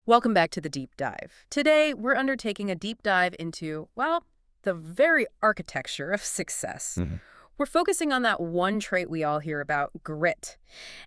Welcome back to the deep dive. Today, we're undertaking a deep dive into, well, the very architecture of success. Mhm. We're focusing on that one trait we all hear about, grit.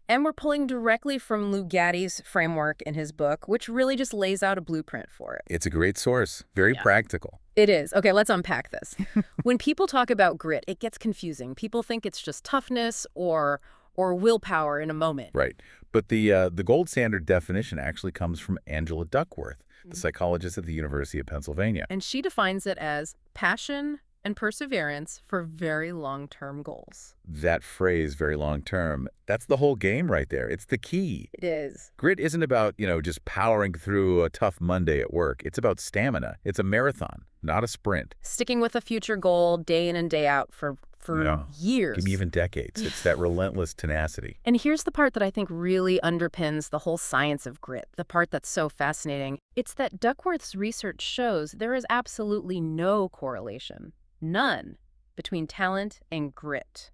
And we're pulling directly from Lou Gaddy's framework in his book, which really just lays out a blueprint for it. It's a great source, very Yeah. practical. It is. Okay, let's unpack this. When people talk about grit, it gets confusing. People think it's just toughness or willpower in a moment. Right. But the gold standard definition actually comes from Angela Duckworth, the psychologist at the University of Pennsylvania. And she defines it as passion and perseverance for very long-term goals. That phrase, very long term, that's the whole game right there. It's the key. It is. Grit isn't about, just powering through a tough Monday at work. It's about stamina. It's a marathon, not a sprint. Sticking with a future goal day in and day out for Yeah. years. Maybe even decades. It's that relentless tenacity. And here's the part that I think really underpins the whole science of grit, the part that's so fascinating. It's that Duckworth's research shows there is absolutely no correlation, none, between talent and grit.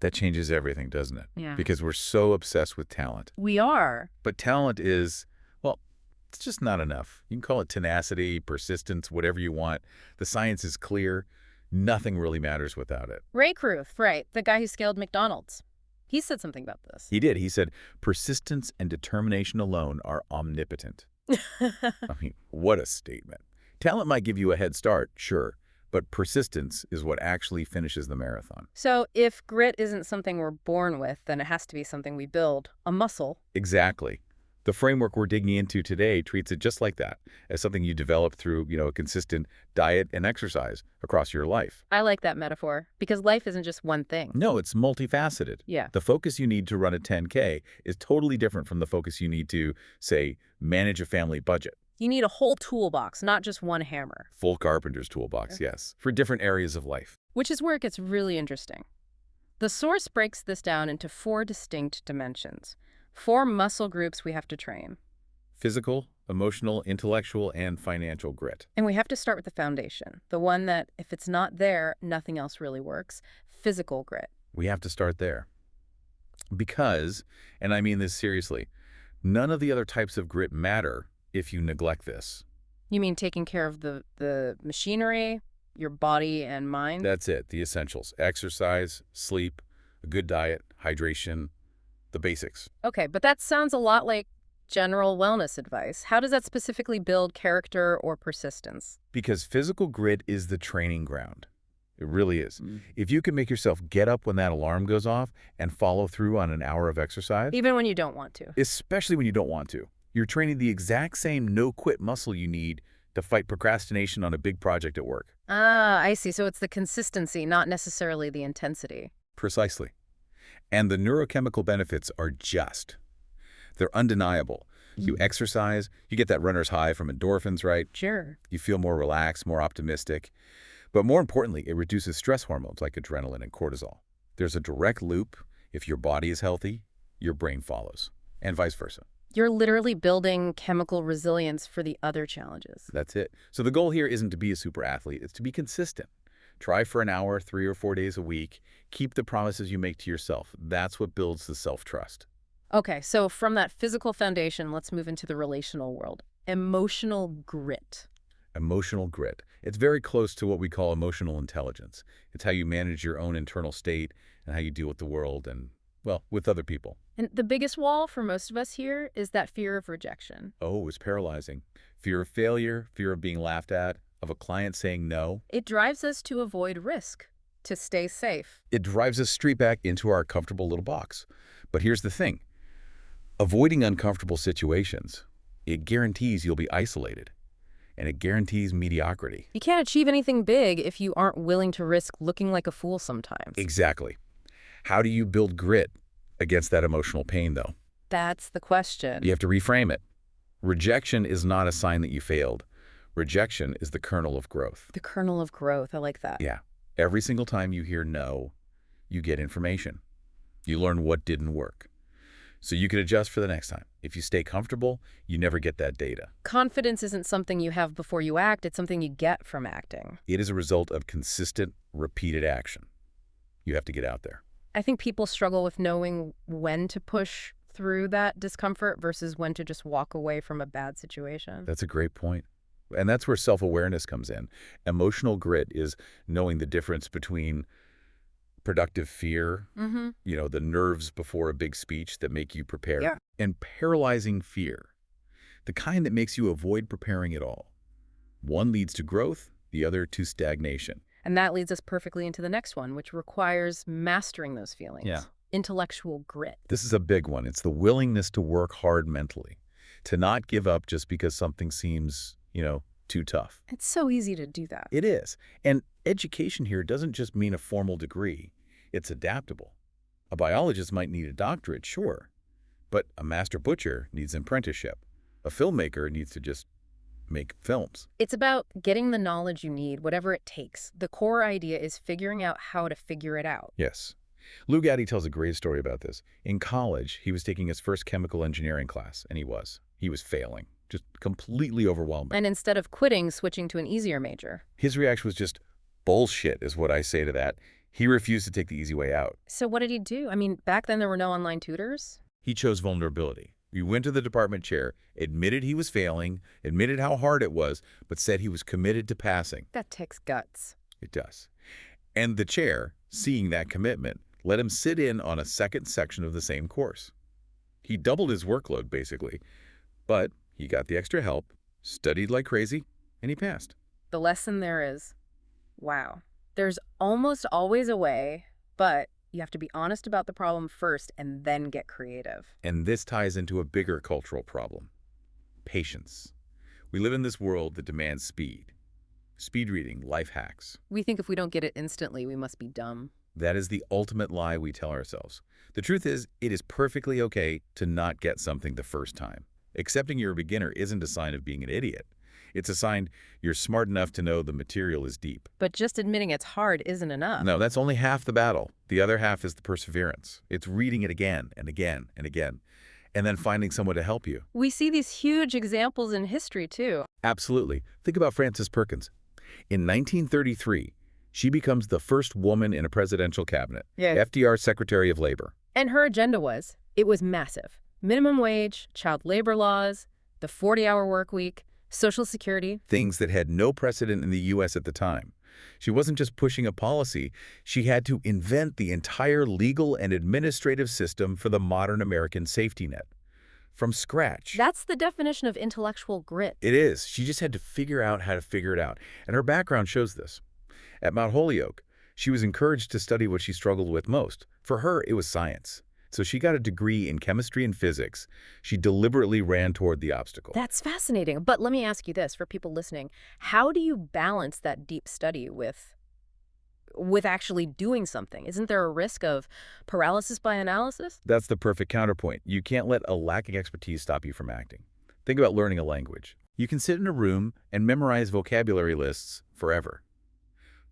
That changes everything, doesn't it? Yeah. Because we're so obsessed with talent. We are. But talent is, well, it's just not enough. You can call it tenacity, persistence, whatever you want. The science is clear. Nothing really matters without it. Ray Kruth, right, the guy who scaled McDonald's. He said something about this. He did. He said, persistence and determination alone are omnipotent. I mean, what a statement. Talent might give you a head start, sure, but persistence is what actually finishes the marathon. So if grit isn't something we're born with, then it has to be something we build, a muscle. Exactly. The framework we're digging into today treats it just like that, as something you develop through, a consistent diet and exercise across your life. I like that metaphor, because life isn't just one thing. No, it's multifaceted. Yeah. The focus you need to run a 10K is totally different from the focus you need to, say, manage a family budget. You need a whole toolbox, not just one hammer. Full carpenter's toolbox, yes, for different areas of life. Which is where it gets really interesting. The source breaks this down into 4 distinct dimensions. 4 muscle groups we have to train. Physical, emotional, intellectual, and financial grit. And we have to start with the foundation, the one that, if it's not there, nothing else really works. Physical grit. We have to start there. Because, and I mean this seriously, none of the other types of grit matter if you neglect this. You mean taking care of the machinery, your body and mind? That's it, the essentials. Exercise, sleep, a good diet, hydration, the basics. Okay, but that sounds a lot like general wellness advice. How does that specifically build character or persistence? Because physical grit is the training ground. It really is. If you can make yourself get up when that alarm goes off and follow through on an hour of exercise, Even when you don't want to. especially when you don't want to, you're training the exact same no-quit muscle you need to fight procrastination on a big project at work. Ah, I see. So it's the consistency, not necessarily the intensity. Precisely. And the neurochemical benefits are they're undeniable. You exercise, you get that runner's high from endorphins, right? Sure. You feel more relaxed, more optimistic. But more importantly, it reduces stress hormones like adrenaline and cortisol. There's a direct loop. If your body is healthy, your brain follows, and vice versa. You're literally building chemical resilience for the other challenges. That's it. So the goal here isn't to be a super athlete, it's to be consistent. Try for an hour, 3 or 4 days a week. Keep the promises you make to yourself. That's what builds the self-trust. Okay, so from that physical foundation, let's move into the relational world. Emotional grit. Emotional grit. It's very close to what we call emotional intelligence. It's how you manage your own internal state and how you deal with the world and, well, with other people. And the biggest wall for most of us here is that fear of rejection. Oh, it's paralyzing. Fear of failure, fear of being laughed at, of a client saying no. It drives us to avoid risk, to stay safe. It drives us straight back into our comfortable little box. But here's the thing. Avoiding uncomfortable situations, it guarantees you'll be isolated. And it guarantees mediocrity. You can't achieve anything big if you aren't willing to risk looking like a fool sometimes. Exactly. How do you build grit against that emotional pain, though? That's the question. You have to reframe it. Rejection is not a sign that you failed. Rejection is the kernel of growth. The kernel of growth. I like that. Yeah. Every single time you hear no, you get information. You learn what didn't work. So you can adjust for the next time. If you stay comfortable, you never get that data. Confidence isn't something you have before you act. It's something you get from acting. It is a result of consistent, repeated action. You have to get out there. I think people struggle with knowing when to push through that discomfort versus when to just walk away from a bad situation. That's a great point. And that's where self-awareness comes in. Emotional grit is knowing the difference between productive fear, Mm-hmm. the nerves before a big speech that make you prepare, Yeah. and paralyzing fear, the kind that makes you avoid preparing at all. One leads to growth, the other to stagnation. And that leads us perfectly into the next one, which requires mastering those Yeah. feelings. Intellectual grit. This is a big one. It's the willingness to work hard mentally, to not give up just because something seems, too tough. It's so easy to do that. It is. And education here doesn't just mean a formal degree. It's adaptable. A biologist might need a doctorate, sure, but a master butcher needs an apprenticeship. A filmmaker needs to just make films. It's about getting the knowledge you need, whatever it takes. The core idea is figuring out how to figure it out. Yes. Lou Gaddy tells a great story about this. In college, he was taking his first chemical engineering class, and he was failing, just completely overwhelming. And instead of quitting, switching to an easier major. His reaction was just, bullshit is what I say to that. He refused to take the easy way out. So what did he do? I mean, back then there were no online tutors. He chose vulnerability. He went to the department chair, admitted he was failing, admitted how hard it was, but said he was committed to passing. That takes guts. It does. And the chair, seeing that commitment, let him sit in on a second section of the same course. He doubled his workload, basically, but he got the extra help, studied like crazy, and he passed. The lesson there is, wow, there's almost always a way, but you have to be honest about the problem first and then get creative. And this ties into a bigger cultural problem: patience. We live in this world that demands speed. Speed reading, life hacks. We think if we don't get it instantly, we must be dumb. That is the ultimate lie we tell ourselves. The truth is, it is perfectly okay to not get something the first time. Accepting you're a beginner isn't a sign of being an idiot. It's a sign you're smart enough to know the material is deep. But just admitting it's hard isn't enough. No, that's only half the battle. The other half is the perseverance. It's reading it again and again and again, and then finding someone to help you. We see these huge examples in history, too. Absolutely. Think about Frances Perkins. In 1933, she becomes the first woman in a presidential cabinet, Yes. FDR's Secretary of Labor. And her agenda it was massive. Minimum wage, child labor laws, the 40-hour work week, Social Security. Things that had no precedent in the U.S. at the time. She wasn't just pushing a policy. She had to invent the entire legal and administrative system for the modern American safety net. From scratch. That's the definition of intellectual grit. It is. She just had to figure out how to figure it out. And her background shows this. At Mount Holyoke, she was encouraged to study what she struggled with most. For her, it was science. So she got a degree in chemistry and physics. She deliberately ran toward the obstacle. That's fascinating. But let me ask you this, for people listening. How do you balance that deep study with actually doing something? Isn't there a risk of paralysis by analysis? That's the perfect counterpoint. You can't let a lack of expertise stop you from acting. Think about learning a language. You can sit in a room and memorize vocabulary lists forever.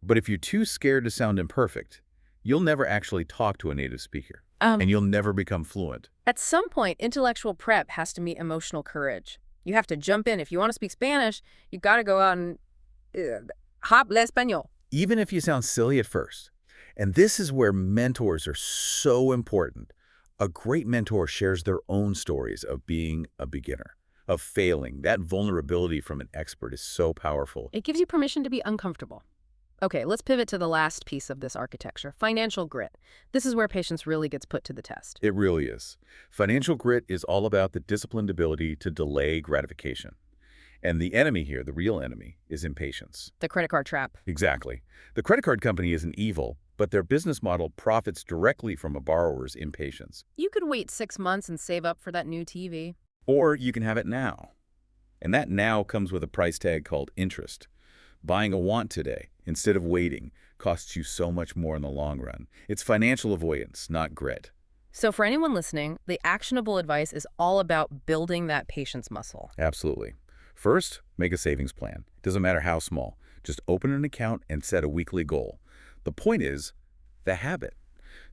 But if you're too scared to sound imperfect, you'll never actually talk to a native speaker. And you'll never become fluent. At some point, intellectual prep has to meet emotional courage. You have to jump in. If you want to speak Spanish, you got to go out and habla español. Even if you sound silly at first. And this is where mentors are so important. A great mentor shares their own stories of being a beginner, of failing. That vulnerability from an expert is so powerful. It gives you permission to be uncomfortable. Okay, let's pivot to the last piece of this architecture, financial grit. This is where patience really gets put to the test. It really is. Financial grit is all about the disciplined ability to delay gratification. And the enemy here, the real enemy, is impatience. The credit card trap. Exactly. The credit card company isn't evil, but their business model profits directly from a borrower's impatience. You could wait 6 months and save up for that new TV. Or you can have it now. And that now comes with a price tag called interest. Buying a want today, instead of waiting, costs you so much more in the long run. It's financial avoidance, not grit. So for anyone listening, the actionable advice is all about building that patience muscle. Absolutely. First, make a savings plan. Doesn't matter how small. Just open an account and set a weekly goal. The point is the habit.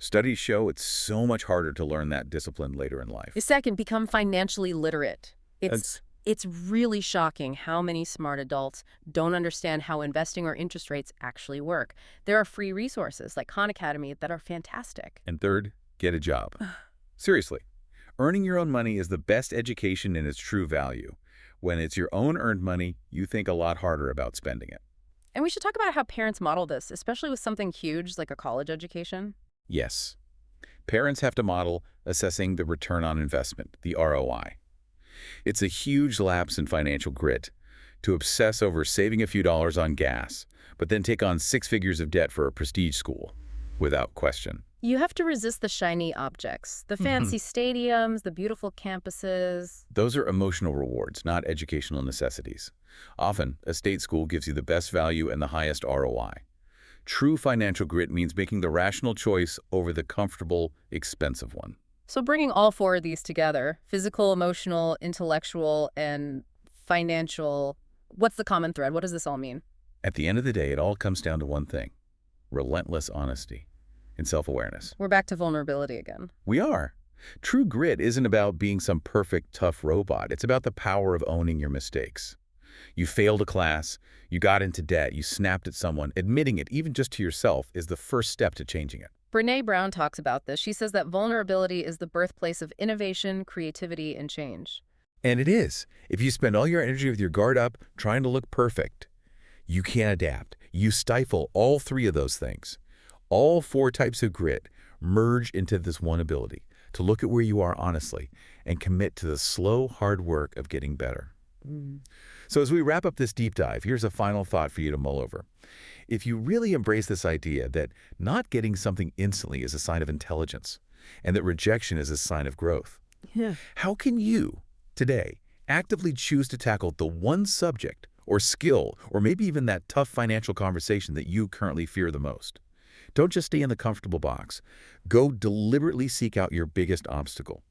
Studies show it's so much harder to learn that discipline later in life. Second, become financially literate. It's really shocking how many smart adults don't understand how investing or interest rates actually work. There are free resources like Khan Academy that are fantastic. And third, get a job. Seriously. Earning your own money is the best education in its true value. When it's your own earned money, you think a lot harder about spending it. And we should talk about how parents model this, especially with something huge like a college education. Yes, parents have to model assessing the return on investment, the ROI. It's a huge lapse in financial grit to obsess over saving a few dollars on gas, but then take on 6 figures of debt for a prestige school, without question. You have to resist the shiny objects, the fancy stadiums, the beautiful campuses. Those are emotional rewards, not educational necessities. Often, a state school gives you the best value and the highest ROI. True financial grit means making the rational choice over the comfortable, expensive one. So bringing all four of these together, physical, emotional, intellectual, and financial, what's the common thread? What does this all mean? At the end of the day, it all comes down to one thing: relentless honesty and self-awareness. We're back to vulnerability again. We are. True grit isn't about being some perfect, tough robot. It's about the power of owning your mistakes. You failed a class, you got into debt, you snapped at someone. Admitting it, even just to yourself, is the first step to changing it. Brené Brown talks about this. She says that vulnerability is the birthplace of innovation, creativity, and change. And it is. If you spend all your energy with your guard up, trying to look perfect, you can't adapt. You stifle all three of those things. All four types of grit merge into this one ability: to look at where you are honestly and commit to the slow, hard work of getting better. So as we wrap up this deep dive, here's a final thought for you to mull over. If you really embrace this idea that not getting something instantly is a sign of intelligence and that rejection is a sign of growth, how can you, today, actively choose to tackle the one subject or skill or maybe even that tough financial conversation that you currently fear the most? Don't just stay in the comfortable box. Go deliberately seek out your biggest obstacle.